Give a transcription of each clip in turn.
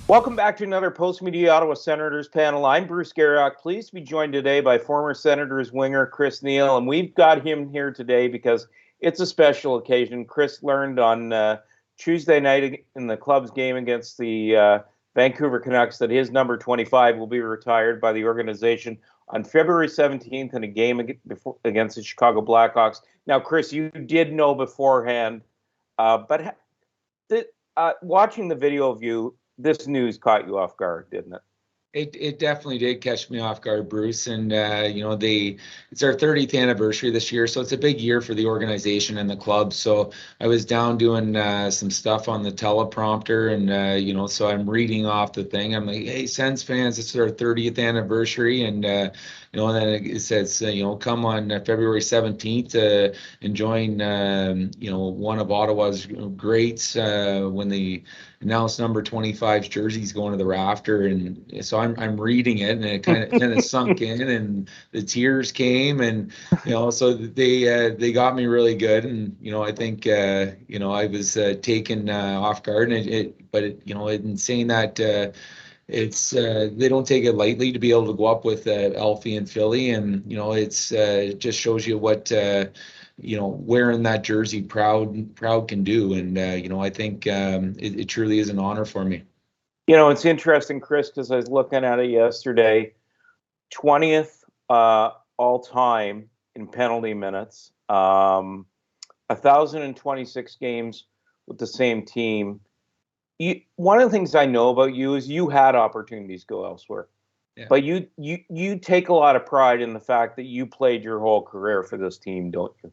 Welcome back to another Post Media Ottawa Senators panel. I'm Bruce Garriock, pleased to be joined today by former Senators winger Chris Neil, and we've got him here today because it's a special occasion. Chris learned on Tuesday night in the club's game against the Vancouver Canucks that his number 25 will be retired by the organization on February 17th in a game against the Chicago Blackhawks. Now, Chris, you did know beforehand, but watching the video of you, this news caught you off guard, didn't it? It definitely did catch me off guard, Bruce. And it's our 30th anniversary this year, so it's a big year for the organization and the club. So I was down doing some stuff on the teleprompter, and so I'm reading off the thing. I'm like, "Hey, Sens fans, it's our 30th anniversary," and and then it says, come on February 17th and join, one of Ottawa's greats when the announced number 25's jersey's going to the rafter. And so I'm reading it, and it kind of sunk in, and the tears came, and so they got me really good. And I think I was taken off guard, and in saying that, it's they don't take it lightly to be able to go up with Alfie and Philly, and it's it just shows you what wearing that jersey proud can do. And I think it truly is an honor for me. It's interesting, Chris, because I was looking at it yesterday. 20th all time in penalty minutes, 1,026 games with the same team. One of the things I know about you is you had opportunities to go elsewhere, but you take a lot of pride in the fact that you played your whole career for this team, don't you?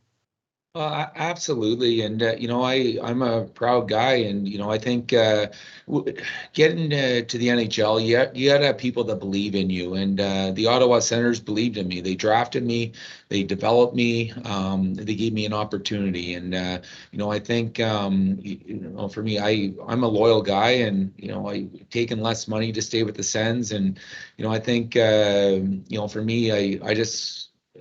Absolutely. And, I'm a proud guy. And, I think getting to the NHL, you got to have people that believe in you. And the Ottawa Senators believed in me. They drafted me. They developed me. They gave me an opportunity. And, I think, for me, I'm a loyal guy, and, I've taken less money to stay with the Sens. And, I think, for me,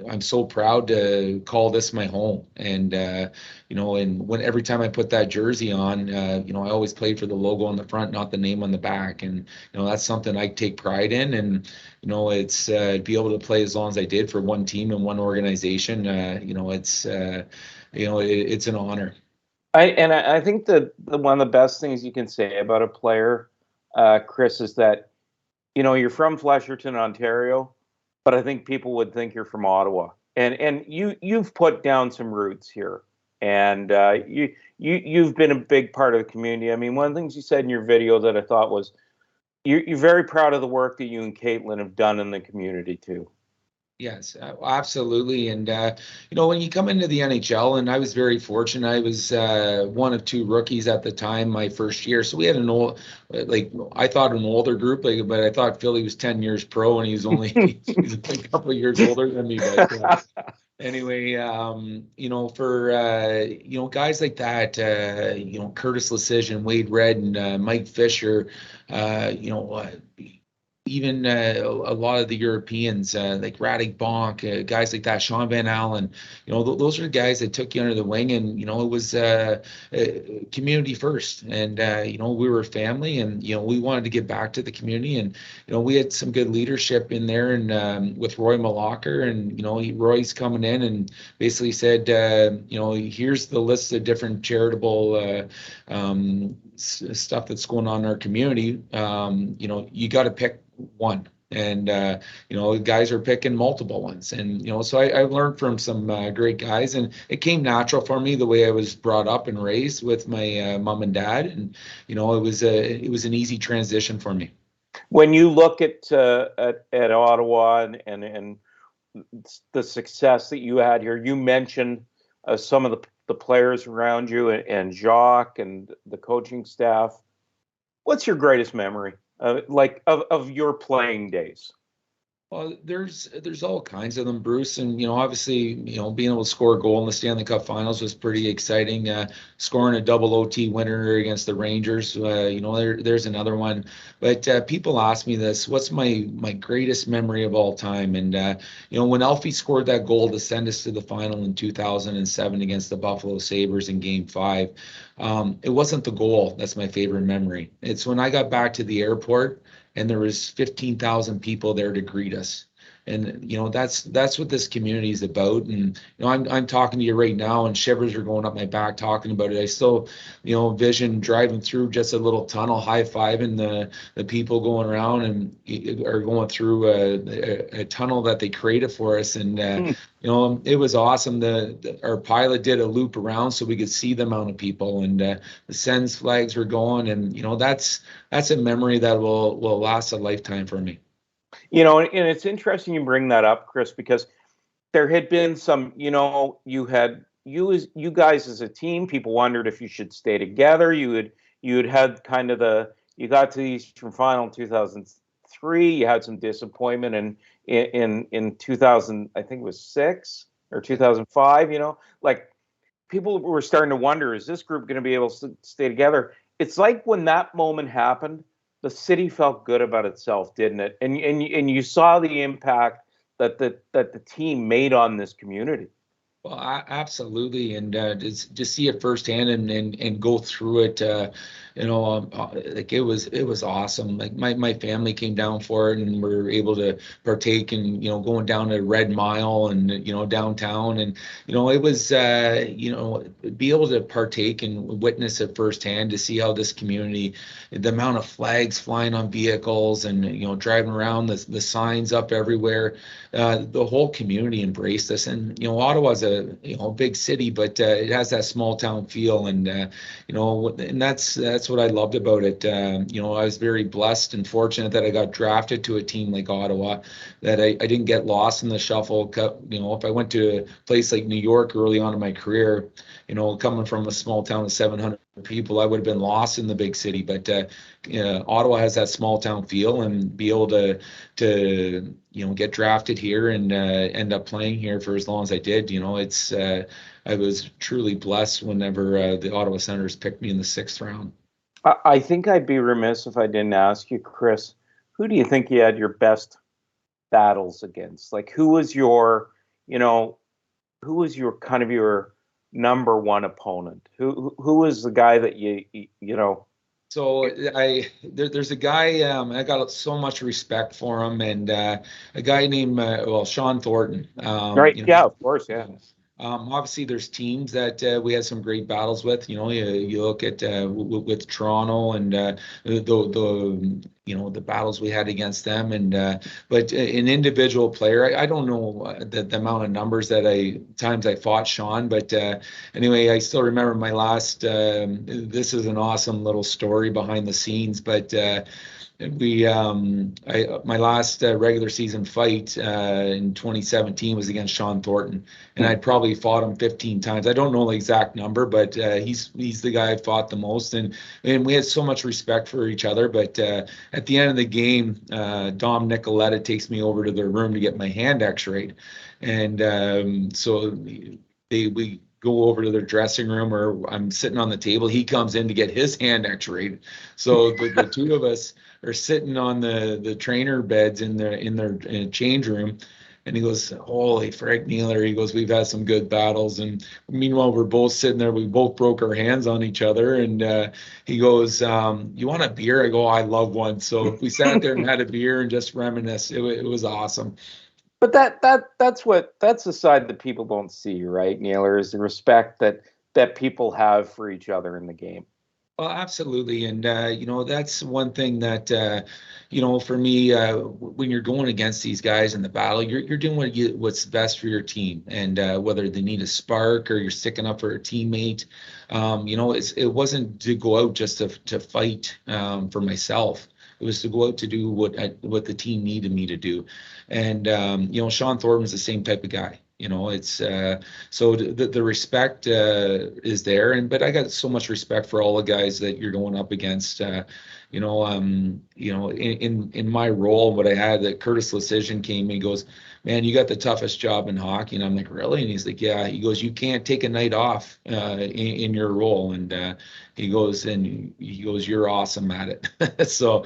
I'm so proud to call this my home. And and when every time I put that jersey on, I always played for the logo on the front, not the name on the back. And that's something I take pride in. And it's to be able to play as long as I did for one team and one organization. It's an honor. I think that one of the best things you can say about a player, Chris, is that you're from Flesherton, Ontario, but I think people would think you're from Ottawa, and you've put down some roots here, and you've been a big part of the community. I mean, one of the things you said in your video that I thought was you're very proud of the work that you and Caitlin have done in the community too. Yes, absolutely. And, when you come into the NHL, and I was very fortunate, I was one of two rookies at the time, my first year. So we had I thought an older group, but I thought Philly was 10 years pro, and he's he's a couple of years older than me. But anyway, for, guys like that, Curtis Lecision, Wade Red, and Mike Fisher, even a lot of the Europeans, like Radek Bonk, guys like that, Sean Van Allen, those are the guys that took you under the wing. And, it was community first. And, we were a family, and, we wanted to give back to the community. And, we had some good leadership in there, and with Roy Malacher, and, Roy's coming in and basically said, here's the list of different charitable stuff that's going on in our community. You got to pick one. And guys are picking multiple ones. And so I learned from some great guys, and it came natural for me the way I was brought up and raised with my mom and dad. And it was an easy transition for me. When you look at Ottawa and the success that you had here, you mentioned some of the players around you, and Jacques and the coaching staff. What's your greatest memory? Of your playing days? Well, there's all kinds of them, Bruce, and obviously, being able to score a goal in the Stanley Cup Finals was pretty exciting. Scoring a double OT winner against the Rangers, there's another one. But people ask me this: what's my greatest memory of all time? And when Alfie scored that goal to send us to the final in 2007 against the Buffalo Sabres in Game 5, it wasn't the goal that's my favorite memory. It's when I got back to the airport and there was 15,000 people there to greet us. And that's what this community is about. And I'm talking to you right now, and shivers are going up my back talking about it. I still, vision driving through just a little tunnel, high fiving the people going around and are going through a tunnel that they created for us. And it was awesome. Our pilot did a loop around so we could see the amount of people, and the Sens flags were going, and that's a memory that will last a lifetime for me. And it's interesting you bring that up, Chris, because there had been some, you guys as a team, people wondered if you should stay together. You had kind of you got to the Eastern Final in 2003. You had some disappointment in 2000, I think it was 6 or 2005. Like people were starting to wonder, is this group going to be able to stay together? It's like when that moment happened, the city felt good about itself, didn't it? And you saw the impact that the team made on this community. Well, absolutely, and to see it firsthand and go through it, like it was awesome. Like my family came down for it, and we were able to partake in going down to Red Mile and downtown, and it was be able to partake and witness it firsthand, to see how this community, the amount of flags flying on vehicles and driving around, the signs up everywhere, the whole community embraced us. And Ottawa's a big city, but it has that small town feel, and and that's what I loved about it. I was very blessed and fortunate that I got drafted to a team like Ottawa, that I didn't get lost in the shuffle. If I went to a place like New York early on in my career, coming from a small town of 700 people, I would have been lost in the big city. But Ottawa has that small town feel, and be able to get drafted here and end up playing here for as long as I did. I was truly blessed whenever the Ottawa Senators picked me in the 6th round. I think I'd be remiss if I didn't ask you, Chris, who do you think you had your best battles against? Like, who was your kind of your number one opponent? Who was the guy that So there's a guy, I got so much respect for him, and a guy named Sean Thornton. Right? Yeah, of course, yeah. Obviously, there's teams that we had some great battles with. You look at with Toronto and the battles we had against them, and but an individual player, I don't know the amount of numbers times I fought Sean, but anyway, I still remember my last. This is an awesome little story behind the scenes, but. My last regular season fight in 2017 was against Sean Thornton, and I'd probably fought him 15 times. I don't know the exact number, but he's the guy I fought the most, and we had so much respect for each other. But at the end of the game, Dom Nicoletta takes me over to their room to get my hand X-rayed, and so we go over to their dressing room, or I'm sitting on the table. He comes in to get his hand X-rayed. So the two of us are sitting on the trainer beds in their change room, and he goes, "Holy Frank Nealer," he goes, "we've had some good battles." And meanwhile, we're both sitting there. We both broke our hands on each other, and he goes, "You want a beer?" I go, "I love one." So we sat there and had a beer and just reminisced. It was awesome. But that's the side that people don't see, right, Naylor, is the respect that people have for each other in the game. Well, absolutely, and that's one thing that for me, when you're going against these guys in the battle, you're doing what's best for your team, and whether they need a spark or you're sticking up for a teammate, it wasn't to go out just to fight for myself. It was to go out to do what the team needed me to do. And Sean Thornton's the same type of guy. It's so the respect is there, but I got so much respect for all the guys that you're going up against. In my role, what I had, that Curtis Lecision came and he goes, "Man, you got the toughest job in hockey." And I'm like, "Really?" And he's like, "Yeah." He goes, "You can't take a night off in your role." And he goes, "You're awesome at it." So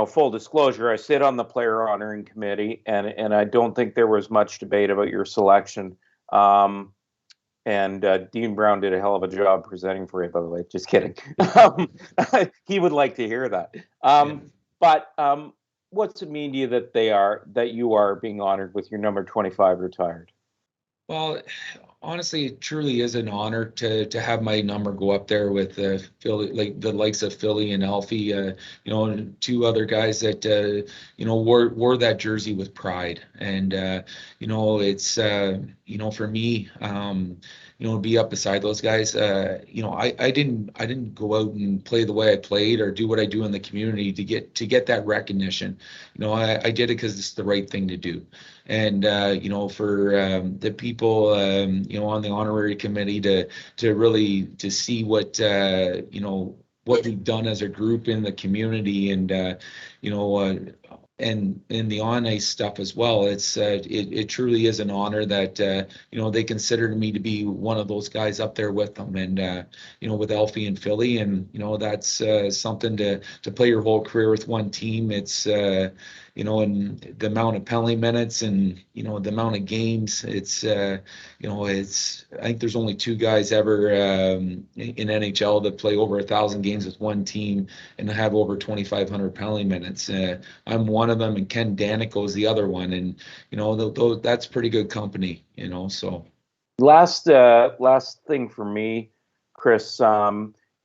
full disclosure, I sit on the player honoring committee, and I don't think there was much debate about your selection. And Dean Brown did a hell of a job presenting for you, by the way. Just kidding. He would like to hear that. But what's it mean to you that you are being honored with your number 25 retired? Well, honestly, it truly is an honor to have my number go up there with Philly, like the likes of Philly and Alfie, and two other guys that wore that jersey with pride. And it's for me, be up beside those guys. I didn't go out and play the way I played or do what I do in the community to get that recognition. I did it because it's the right thing to do. And for the people on the honorary committee to really see what what we've done as a group in the community, and and the on ice stuff as well. It truly is an honor that they considered me to be one of those guys up there with them, and with Alfie and Philly, and that's something to play your whole career with one team. It's and the amount of penalty minutes and the amount of games. It's I think there's only two guys ever in NHL that play over 1,000 games with one team and have over 2,500 penalty minutes. I'm one of them, and Ken Danico is the other one, and that's pretty good company. So last thing for me, Chris,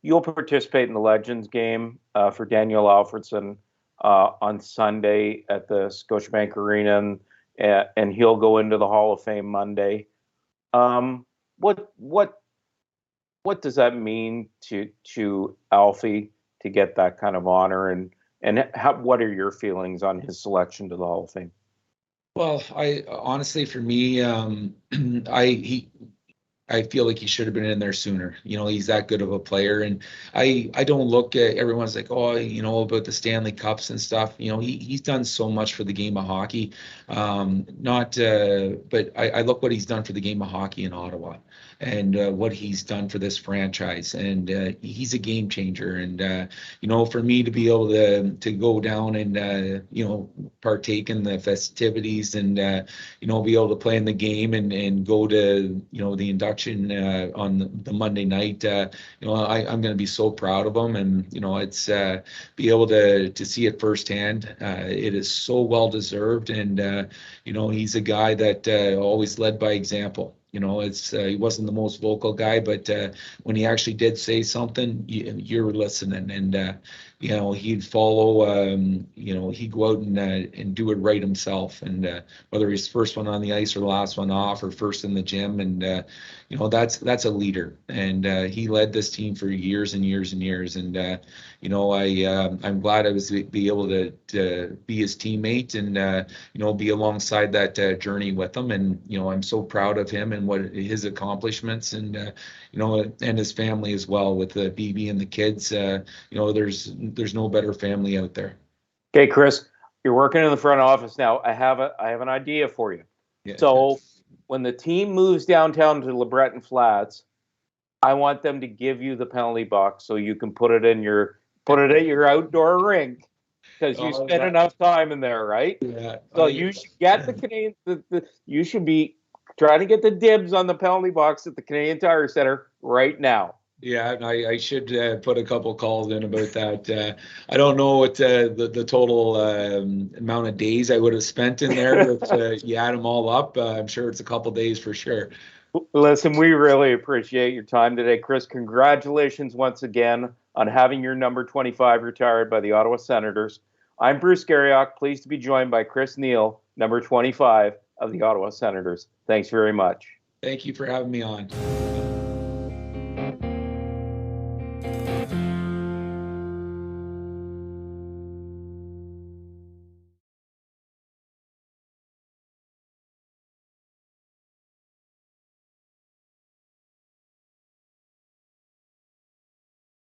you'll participate in the Legends game for Daniel Alfredson on Sunday at the Scotiabank Arena, and he'll go into the Hall of Fame Monday. What does that mean to Alfie to get that kind of honor, and what are your feelings on his selection to the Hall of Fame? Well, I honestly, for me, I feel like he should have been in there sooner. He's that good of a player, and I don't look at everyone's like, oh, about the Stanley Cups and stuff. He's done so much for the game of hockey. But I look what he's done for the game of hockey in Ottawa, and what he's done for this franchise, and he's a game changer. And for me to be able to go down and partake in the festivities, and be able to play in the game, and go to the induction on the Monday night, I'm going to be so proud of him, and it's be able to see it firsthand. It is so well deserved, and he's a guy that always led by example. He wasn't the most vocal guy, but when he actually did say something, you're listening, and he'd follow. He'd go out and do it right himself, and whether he's first one on the ice or the last one off, or first in the gym, and that's a leader, and he led this team for years and years and years, and I'm glad I was be able to be his teammate, and be alongside that journey with him, and I'm so proud of him and what his accomplishments, and and his family as well, with the BB and the kids. There's no better family out there. Okay, Chris, you're working in the front office now. I have an idea for you. Yeah. So when the team moves downtown to LeBreton Flats, I want them to give you the penalty box so you can put it at your outdoor rink, because you spend enough time in there, right? Yeah. So you should get the Canadian. You should be trying to get the dibs on the penalty box at the Canadian Tire Center right now. Yeah, I should put a couple calls in about that. I don't know what the total amount of days I would have spent in there, but you add them all up, I'm sure it's a couple days for sure. Listen, we really appreciate your time today, Chris. Congratulations once again on having your number 25 retired by the Ottawa Senators. I'm Bruce Garriock, pleased to be joined by Chris Neal, number 25 of the Ottawa Senators. Thanks very much. Thank you for having me on.